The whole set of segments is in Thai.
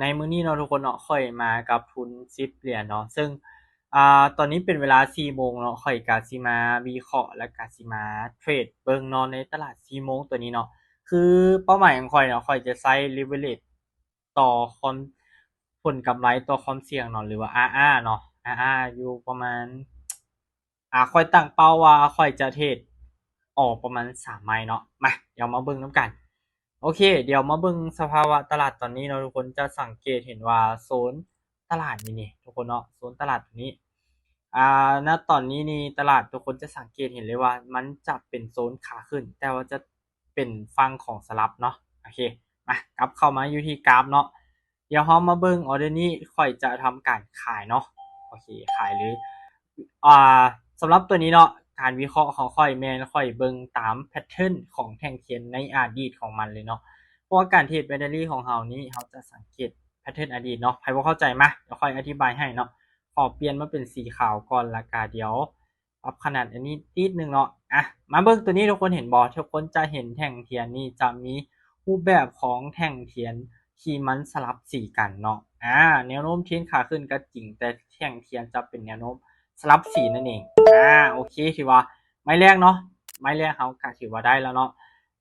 ในมื้อนี้เนาะทุกคนเนาะข่อยมากับทุน10 เหรียญเนาะซึ่งตอนนี้เป็นเวลา4 โมงเนาะข่อยก็สิมาวิเคราะห์แล้วก็สิมาเทรดเบิ่งเนาะในตลาด4 โมงตัวนี้เนาะคือเป้าหมายของข่อยเนาะข่อยจะใช้ leverage ต่อความผลกำไรต่อความเสี่ยงเนาะหรือว่า RR เนาะ RR อยู่ประมาณข่อยตั้งเป้าว่าข่อยจะเทรดออกประมาณ3 ไม้เนาะมาเดี๋ยวมาเบิ่งนำกัน โอเคเดี๋ยวมาเบิ่งสภาวะตลาดตอนนี้เนาะทุกคนจะสังเกตเห็นว่าโซนตลาดนี่ทุกคนเนาะโซนตลาดตรงนี้ณตอนนี้นี่ตลาดทุกคนจะสังเกตเห็นเลยว่ามันจะเป็นโซนขาขึ้นแต่ว่าจะเป็นฝั่งของสลับเนาะโอเคมากลับเข้ามาอยู่ที่กราฟเนาะเดี๋ยวเรามาเบิ่งออเดอร์นี้ค่อยจะทำการขายเนาะโอเคขายหรืออ่าสำหรับตัวนี้เนาะการวิเคราะห์ของค่อยแม่นค่อยเบิ่งตามแพทเทิร์นของแท่งเทียนในอดีตของมันเลยเนาะ เพราะว่าการเทรด binary ของเรานี้เราจะสังเกตแพทเทิร์นอดีตเนาะใครบ่เข้าใจมาเดี๋ยวค่อยอธิบายให้เนาะขอเปลี่ยนมาเป็นสีขาวก่อนละกันเดี๋ยวปรับขนาดอันนี้นิดนึงเนาะมาเบิ่งตัวนี้ทุกคนเห็นบ่ทุกคนจะเห็นแท่งเทียนนี่จะมีรูปแบบของแท่งเทียนที่มันสลับสีกันเนาะแนวโน้มเทรนขาขึ้นก็จริงแต่แท่งเทียนจะเป็นแนวโน้มสลับสีนั่นเองโอเคถือว่าไม้แรกเนาะไม้แรกเราก็ถือว่าได้แล้วเนาะ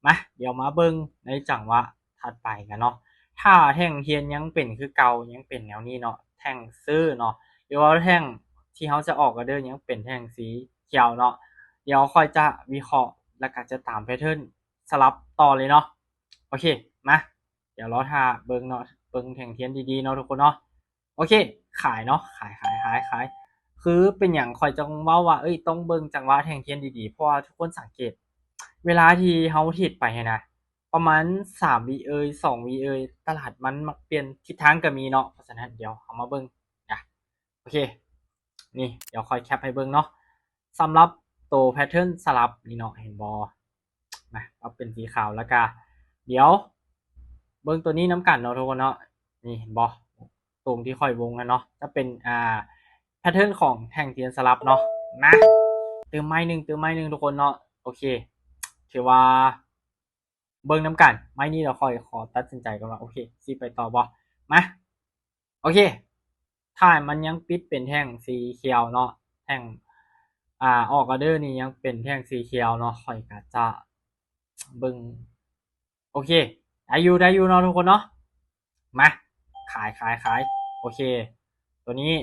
มาเดี๋ยวมาเบิ่งในจังหวะถัดไปกันเนาะถ้าแท่งเทียนยังเป็นคือเก่ายังเป็นแนวนี้เนาะแท่งซื้อเนาะหรือว่าแท่งที่เขาจะออกออเดอร์ยังเป็นแท่งสีเขียวเนาะเดี๋ยวค่อยจะวิเคราะห์แล้วก็จะตามแพทเทิร์นสลับต่อเลยเนาะโอเคมาเดี๋ยวรอท่าเบิ่งเนาะเบิ่งแท่งเทียนดีๆเนาะทุกคนเนาะโอเคขายเนาะขายคือเป็นอย่างค่อยจะเว้าว่าเอ้ยต้องเบิ่งจังหวะแท่งเทียนดีๆเพราะว่าทุกคนสังเกต เวลาที่เราเทรดไปหั้นนะประมาณ3วิ2วิตลาดมันมักเปลี่ยนทิศทางก็มีเนาะเพราะฉะนั้นเดี๋ยวเรามาเบิ่งโอเคนี่เดี๋ยวค่อยแคปให้เบิ่งเนาะสำหรับตัวแพทเทิร์นสลับนี่เนาะเห็นบ่มาเอาเป็นสีขาวแล้วก็เดี๋ยวเบิ่งตัวนี้นำกันเนาะทุกคนเนาะนี่เห็นบ่ตรงที่ค่อยวงกันเนาะจะเป็นแพทเทิร์นของแท่งเทียนสลับเนาะมาเติมไม้หนึ่งทุกคนเนาะโอเค ถือว่าเบิ่งน้ำกันไม่นี่เราค่อยขอตัดสินใจก่อนว่าโอเคสิไปต่อบ่มาโอเคถ้ามันยังปิดเป็นแท่งสีเขียวเนาะแท่งออกออเดอร์นี่ยังเป็นแท่งสีเขียวเนาะค่อยก็จะเบิ่งโอเคได้อยู่เนาะทุกคนเนาะมาขายโอเคตัวนี้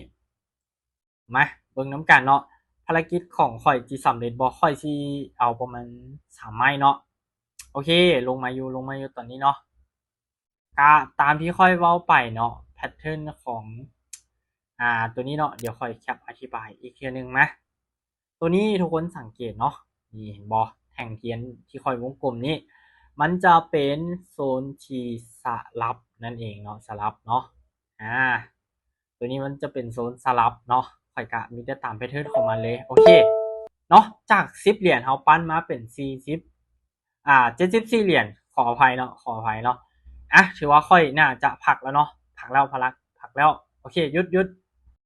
มาเบิ่งน้ำกันเนาะภารกิจของข่อยสิสำเร็จบ่ข่อยสิเอาประมาณ3 ไม้เนาะ โอเคลงมาอยู่ตอนนี้เนาะก็ตามที่ค่อยเว้าไปเนาะแพทเทิร์นของตัวนี้เนาะเดี๋ยวค่อยแคปอธิบายอีกเทีนึงนะตัวนี้ทุกคนสังเกตเนาะนี่เห็นบ่แท่งเทียนที่ค่อยวงกลมนี้มันจะเป็นโซนที่สลับนั่นเองเนาะสลับเนาะอ่าตัวนี้มันจะเป็นโซนสลับเนาะค่อยก็มีแต่ตามแพทเทิร์นของมันเลยโอเคเนาะจาก10 เหรียญเราปั้นมาเป็น4074 เหรียญขออภัยเนาะถือว่าค่อยน่าจะพักแล้วเนาะพักแล้วโอเคหยุด